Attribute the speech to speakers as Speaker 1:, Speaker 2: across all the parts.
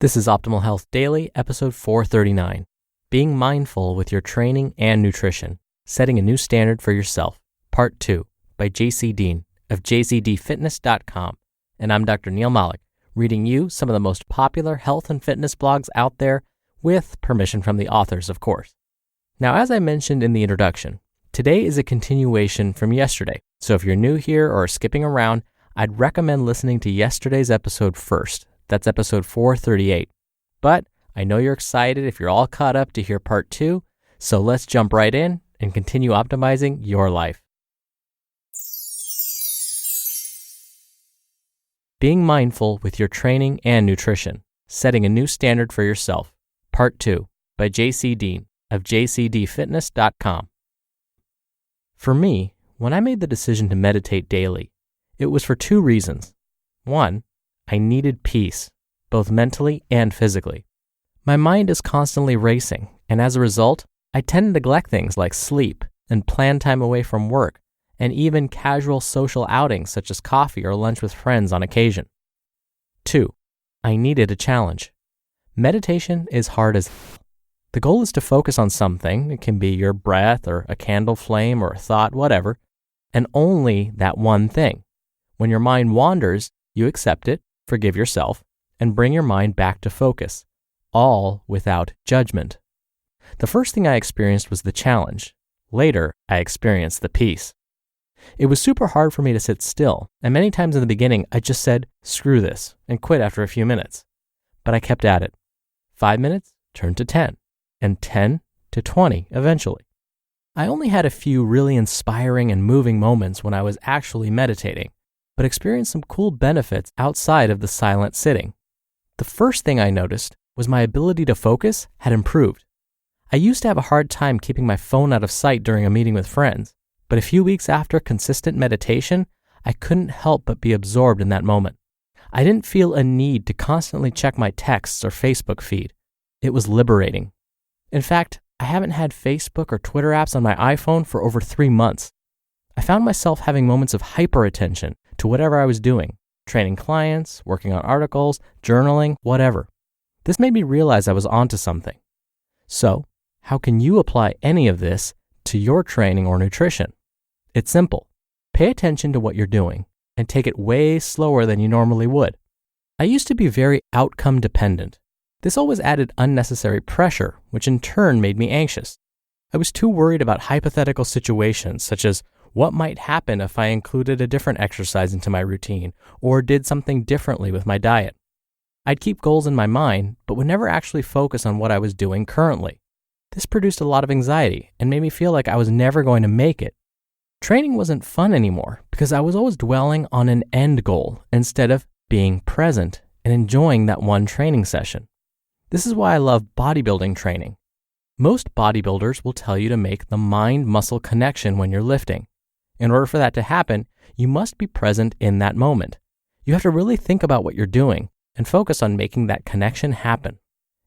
Speaker 1: This is Optimal Health Daily, episode 439. Being mindful with your training and nutrition, setting a new standard for yourself, part 2, by Deen of JCDFitness.com. And I'm Dr. Neil Malik, reading you some of the most popular health and fitness blogs out there, with permission from the authors, of course. Now, as I mentioned in the introduction, today is a continuation from yesterday. So if you're new here or skipping around, I'd recommend listening to yesterday's episode first. That's episode 438. But I know you're excited if you're all caught up to hear part 2, so let's jump right in and continue optimizing your life. Being mindful with your training and nutrition, setting a new standard for yourself, part 2, by Deen of JCDFitness.com. For me, when I made the decision to meditate daily, it was for 2 reasons. 1, I needed peace, both mentally and physically. My mind is constantly racing, and as a result, I tend to neglect things like sleep and plan time away from work, and even casual social outings such as coffee or lunch with friends on occasion. 2, I needed a challenge. Meditation is hard as hell. The goal is to focus on something. It can be your breath or a candle flame or a thought, whatever, and only that one thing. When your mind wanders, you accept it, forgive yourself, and bring your mind back to focus, all without judgment. The first thing I experienced was the challenge. Later, I experienced the peace. It was super hard for me to sit still, and many times in the beginning, I just said, screw this, and quit after a few minutes. But I kept at it. 5 minutes turned to 10, and 10 to 20 eventually. I only had a few really inspiring and moving moments when I was actually meditating, but experienced some cool benefits outside of the silent sitting. The first thing I noticed was my ability to focus had improved. I used to have a hard time keeping my phone out of sight during a meeting with friends, but a few weeks after consistent meditation, I couldn't help but be absorbed in that moment. I didn't feel a need to constantly check my texts or Facebook feed. It was liberating. In fact, I haven't had Facebook or Twitter apps on my iPhone for over 3 months. I found myself having moments of hyper-attention to whatever I was doing, training clients, working on articles, journaling, whatever. This made me realize I was onto something. So, how can you apply any of this to your training or nutrition? It's simple. Pay attention to what you're doing and take it way slower than you normally would. I used to be very outcome dependent. This always added unnecessary pressure, which in turn made me anxious. I was too worried about hypothetical situations such as what might happen if I included a different exercise into my routine or did something differently with my diet. I'd keep goals in my mind, but would never actually focus on what I was doing currently. This produced a lot of anxiety and made me feel like I was never going to make it. Training wasn't fun anymore because I was always dwelling on an end goal instead of being present and enjoying that one training session. This is why I love bodybuilding training. Most bodybuilders will tell you to make the mind-muscle connection when you're lifting. In order for that to happen, you must be present in that moment. You have to really think about what you're doing and focus on making that connection happen.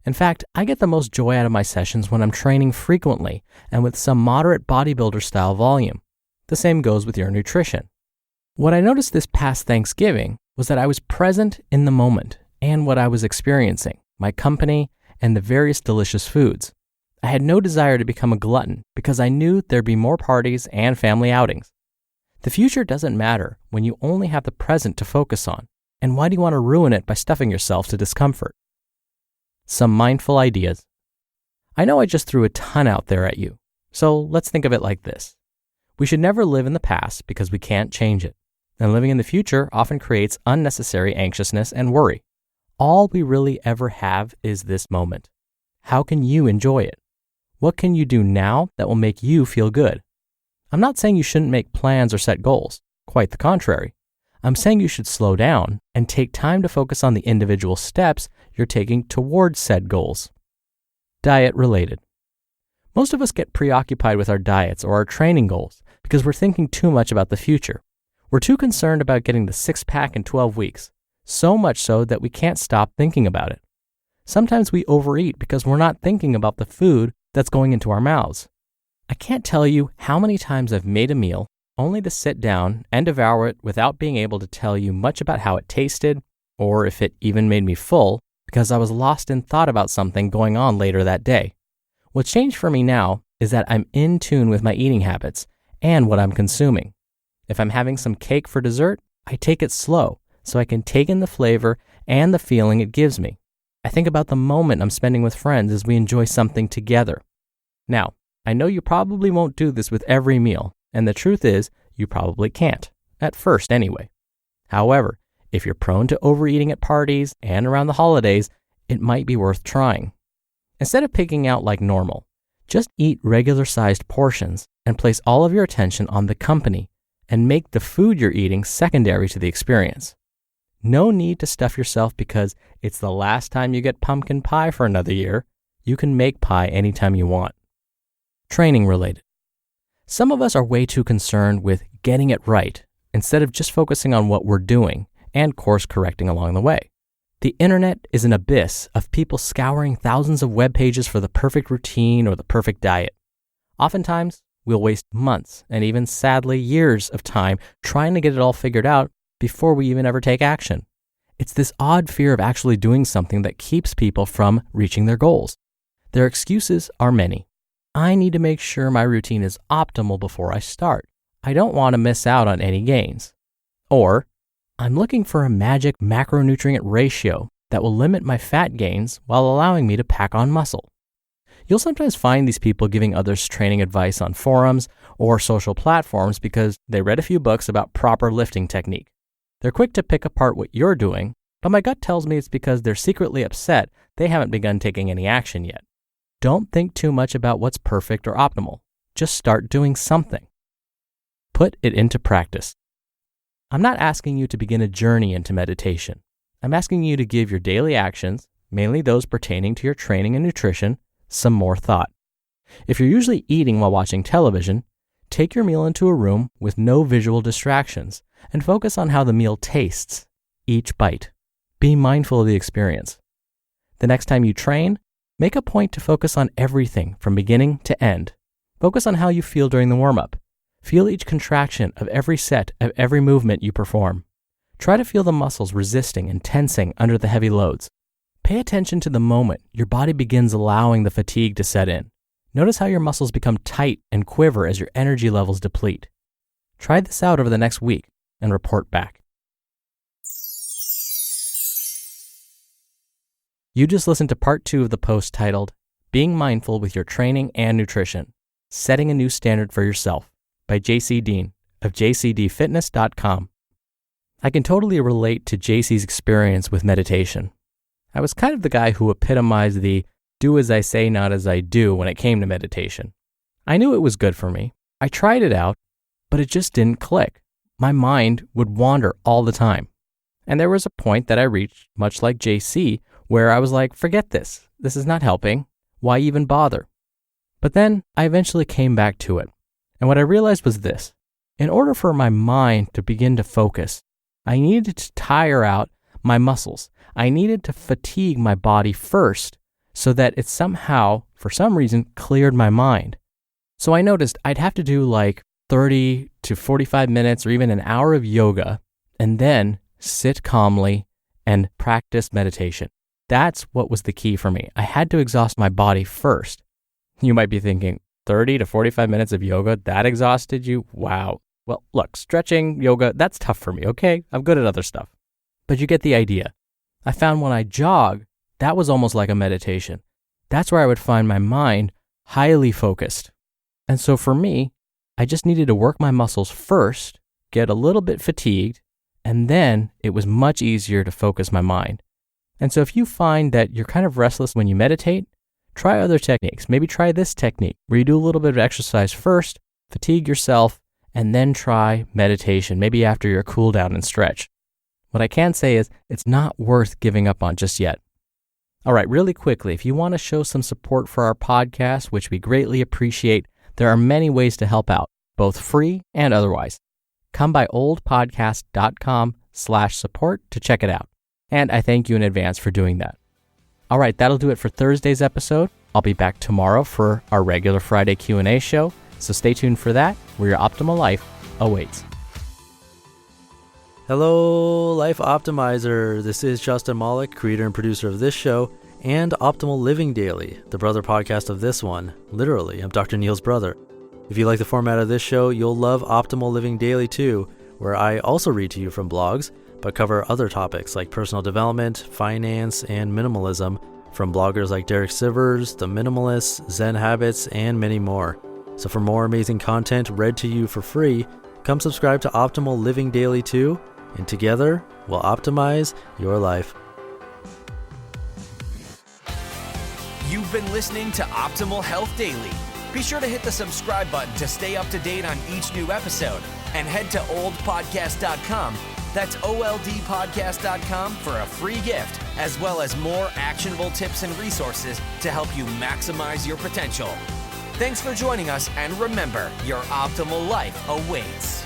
Speaker 1: In fact, I get the most joy out of my sessions when I'm training frequently and with some moderate bodybuilder style volume. The same goes with your nutrition. What I noticed this past Thanksgiving was that I was present in the moment and what I was experiencing, my company, and the various delicious foods. I had no desire to become a glutton because I knew there'd be more parties and family outings. The future doesn't matter when you only have the present to focus on, and why do you want to ruin it by stuffing yourself to discomfort? Some mindful ideas. I know I just threw a ton out there at you, so let's think of it like this. We should never live in the past because we can't change it, and living in the future often creates unnecessary anxiousness and worry. All we really ever have is this moment. How can you enjoy it? What can you do now that will make you feel good? I'm not saying you shouldn't make plans or set goals. Quite the contrary. I'm saying you should slow down and take time to focus on the individual steps you're taking towards said goals. Diet related. Most of us get preoccupied with our diets or our training goals because we're thinking too much about the future. We're too concerned about getting the 6-pack in 12 weeks, so much so that we can't stop thinking about it. Sometimes we overeat because we're not thinking about the food that's going into our mouths. I can't tell you how many times I've made a meal only to sit down and devour it without being able to tell you much about how it tasted or if it even made me full because I was lost in thought about something going on later that day. What's changed for me now is that I'm in tune with my eating habits and what I'm consuming. If I'm having some cake for dessert, I take it slow so I can take in the flavor and the feeling it gives me. I think about the moment I'm spending with friends as we enjoy something together. Now, I know you probably won't do this with every meal, and the truth is, you probably can't, at first anyway. However, if you're prone to overeating at parties and around the holidays, it might be worth trying. Instead of picking out like normal, just eat regular-sized portions and place all of your attention on the company and make the food you're eating secondary to the experience. No need to stuff yourself because it's the last time you get pumpkin pie for another year. You can make pie anytime you want. Training related. Some of us are way too concerned with getting it right instead of just focusing on what we're doing and course correcting along the way. The internet is an abyss of people scouring thousands of web pages for the perfect routine or the perfect diet. Oftentimes, we'll waste months and even sadly years of time trying to get it all figured out before we even ever take action. It's this odd fear of actually doing something that keeps people from reaching their goals. Their excuses are many. I need to make sure my routine is optimal before I start. I don't want to miss out on any gains. Or, I'm looking for a magic macronutrient ratio that will limit my fat gains while allowing me to pack on muscle. You'll sometimes find these people giving others training advice on forums or social platforms because they read a few books about proper lifting technique. They're quick to pick apart what you're doing, but my gut tells me it's because they're secretly upset they haven't begun taking any action yet. Don't think too much about what's perfect or optimal. Just start doing something. Put it into practice. I'm not asking you to begin a journey into meditation. I'm asking you to give your daily actions, mainly those pertaining to your training and nutrition, some more thought. If you're usually eating while watching television, take your meal into a room with no visual distractions and focus on how the meal tastes, each bite. Be mindful of the experience. The next time you train, make a point to focus on everything from beginning to end. Focus on how you feel during the warm-up. Feel each contraction of every set of every movement you perform. Try to feel the muscles resisting and tensing under the heavy loads. Pay attention to the moment your body begins allowing the fatigue to set in. Notice how your muscles become tight and quiver as your energy levels deplete. Try this out over the next week and report back. You just listened to part 2 of the post titled, Being Mindful with Your Training and Nutrition, Setting a New Standard for Yourself, by Deen of JCDFitness.com. I can totally relate to JC's experience with meditation. I was kind of the guy who epitomized the do as I say, not as I do when it came to meditation. I knew it was good for me. I tried it out, but it just didn't click. My mind would wander all the time. And there was a point that I reached, much like JC, where I was like, forget this. This is not helping. Why even bother? But then I eventually came back to it. And what I realized was this. In order for my mind to begin to focus, I needed to tire out my muscles. I needed to fatigue my body first so that it somehow, for some reason, cleared my mind. So I noticed I'd have to do like 30 to 45 minutes or even an hour of yoga and then sit calmly and practice meditation. That's what was the key for me. I had to exhaust my body first. You might be thinking, 30 to 45 minutes of yoga, that exhausted you? Wow. Well, look, stretching, yoga, that's tough for me, okay? I'm good at other stuff. But you get the idea. I found when I jog, that was almost like a meditation. That's where I would find my mind highly focused. And so for me, I just needed to work my muscles first, get a little bit fatigued, and then it was much easier to focus my mind. And so if you find that you're kind of restless when you meditate, try other techniques. Maybe try this technique where you do a little bit of exercise first, fatigue yourself, and then try meditation, maybe after your cool down and stretch. What I can say is it's not worth giving up on just yet. All right, really quickly, if you want to show some support for our podcast, which we greatly appreciate, there are many ways to help out, both free and otherwise. Come by oldpodcast.com/support to check it out. And I thank you in advance for doing that. All right, that'll do it for Thursday's episode. I'll be back tomorrow for our regular Friday Q&A show, so stay tuned for that, where your optimal life awaits.
Speaker 2: Hello, Life Optimizer. This is Justin Malik, creator and producer of this show and Optimal Living Daily, the brother podcast of this one. Literally, I'm Dr. Neil's brother. If you like the format of this show, you'll love Optimal Living Daily too, where I also read to you from blogs, but cover other topics like personal development, finance, and minimalism from bloggers like Derek Sivers, The Minimalists, Zen Habits, and many more. So for more amazing content read to you for free, come subscribe to Optimal Living Daily too, and together we'll optimize your life.
Speaker 3: You've been listening to Optimal Health Daily. Be sure to hit the subscribe button to stay up to date on each new episode, and head to oldpodcast.com. That's oldpodcast.com for a free gift, as well as more actionable tips and resources to help you maximize your potential. Thanks for joining us, and remember, your optimal life awaits.